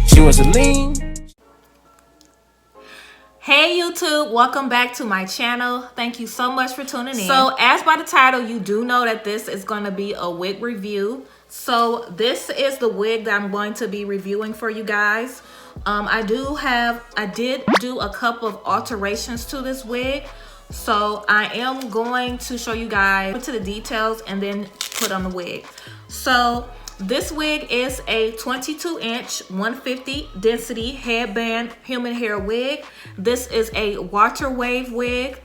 She was a lean. Hey YouTube, welcome back to my channel. Thank you so much for tuning in. So as by the title, you do know that this is going to be a wig review. So this is the wig that I'm going to be reviewing for you guys. I did do a couple of alterations to this wig. So I am going to show you guys to the details and then put on the wig. So this wig is a 22-inch 150 density headband human hair wig. This is a water wave wig.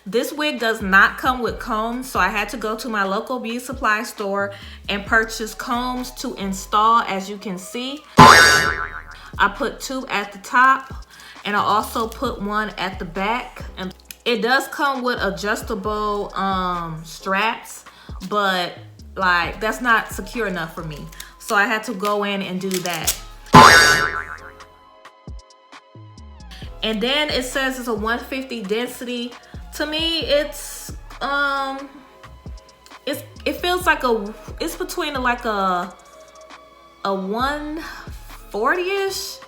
This wig does not come with combs, so I had to go to my local beauty supply store and purchase combs to install. As you can see, I put 2 at the top and I also put 1 at the back. And it does come with adjustable straps, but like that's not secure enough for me, so I had to go in and do that. And then it says it's a 150 density. To me, it feels like it's between like a 140-ish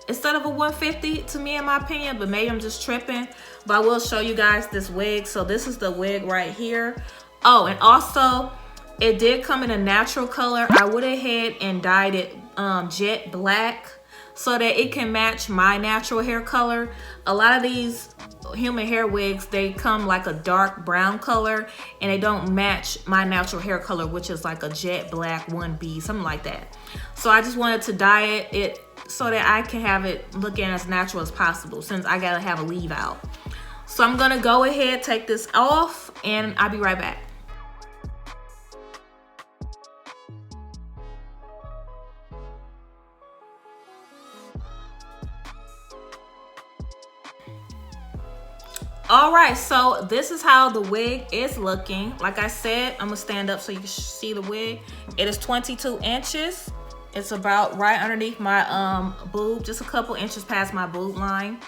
instead of a 150 to me, in my opinion, but maybe I'm just tripping. But I will show you guys this wig. So this is the wig right here. Oh, and also it did come in a natural color. I went ahead and dyed it jet black so that it can match my natural hair color. A lot of these human hair wigs, they come like a dark brown color and they don't match my natural hair color, which is like a jet black 1B, something like that. So I just wanted to dye it so that I can have it looking as natural as possible, since I gotta have a leave out. So I'm gonna go ahead, take this off, and I'll be right back. All right, so this is how the wig is looking. Like I said, I'm gonna stand up so you can see the wig. It is 22 inches. It's about right underneath my boob, just a couple inches past my boob line.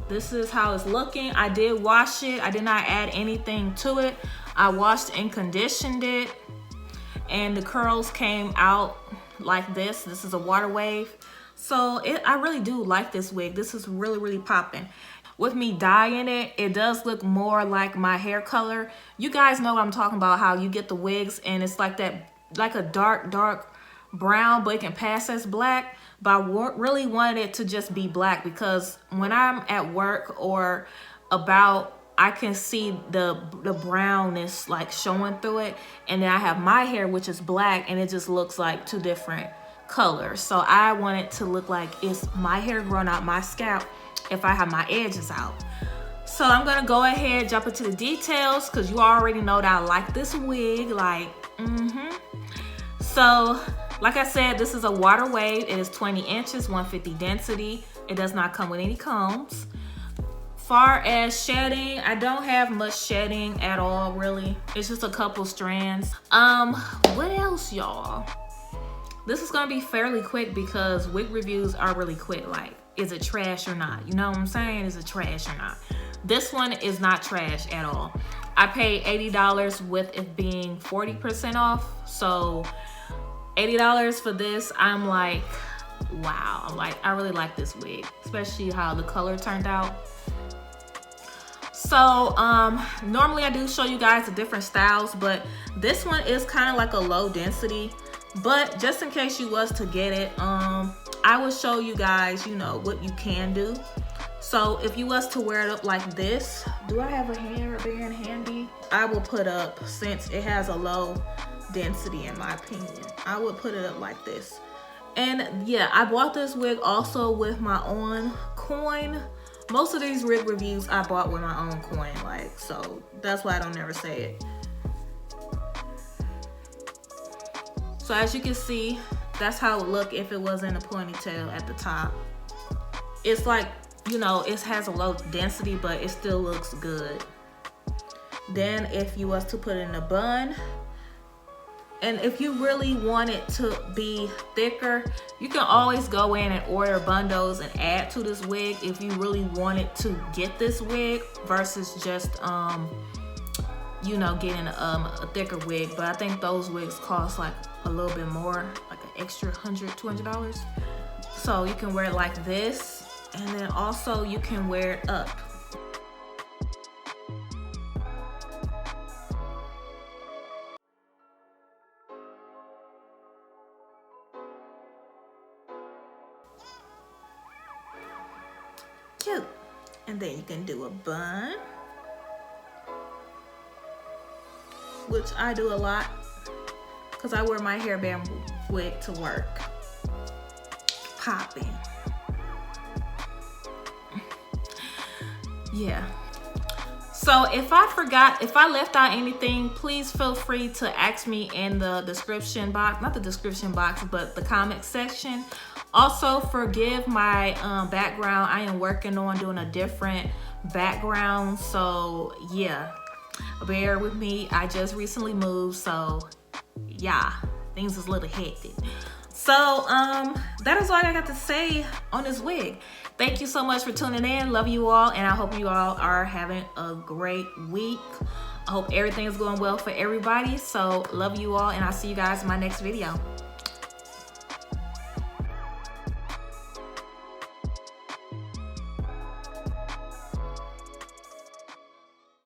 This is how it's looking. I did wash it. I did not add anything to it. I washed and conditioned it, and the curls came out like this. This is a water wave. So I really do like this wig. This is really, really popping. With me dyeing it, it does look more like my hair color. You guys know what I'm talking about, how you get the wigs and it's like that, like a dark brown, but it can pass as black. But I really wanted it to just be black, because when I'm at work or about, I can see the brownness like showing through it. And then I have my hair, which is black, and it just looks like 2 different colors. So I want it to look like it's my hair growing out my scalp if I have my edges out. So I'm gonna go ahead, jump into the details, because you already know that I like this wig, like, So, like I said, this is a water wave. It is 20 inches, 150 density. It does not come with any combs. Far as shedding, I don't have much shedding at all, really. It's just a couple strands. What else, y'all? This is gonna be fairly quick because wig reviews are really quick. Like, is it trash or not? You know what I'm saying? Is it trash or not? This one is not trash at all. I paid $80 with it being 40% off. So $80 for this, I'm like, wow. Like, I really like this wig, especially how the color turned out. So normally I do show you guys the different styles, but this one is kind of like a low density. But just in case you was to get it, I will show you guys, you know, what you can do. So if you was to wear it up like this, do I have a hairband handy? I will put up, since it has a low density in my opinion, I would put it up like this. And yeah, I bought this wig also with my own coin. Most of these wig reviews I bought with my own coin, like, so that's why I don't never say it. So as you can see, that's how it would look if it was in a ponytail at the top. It's like, you know, it has a low density, but it still looks good. Then if you was to put it in a bun, and if you really want it to be thicker, you can always go in and order bundles and add to this wig if you really wanted to get this wig versus just you know, getting a thicker wig. But I think those wigs cost like a little bit more, like an extra $100-$200. So you can wear it like this, and then also you can wear it up. Cute. And then you can do a bun, which I do a lot because I wear my hairband wig to work. Popping. Yeah. So if I left out anything, please feel free to ask me in the description box, not the description box, but the comment section. Also, forgive my background. I am working on doing a different background. So yeah, bear with me. I just recently moved, so yeah, things is a little hectic. So that is all I got to say on this wig. Thank you so much for tuning in. Love you all, and I hope you all are having a great week. I hope everything is going well for everybody. So love you all, and I'll see you guys in my next video.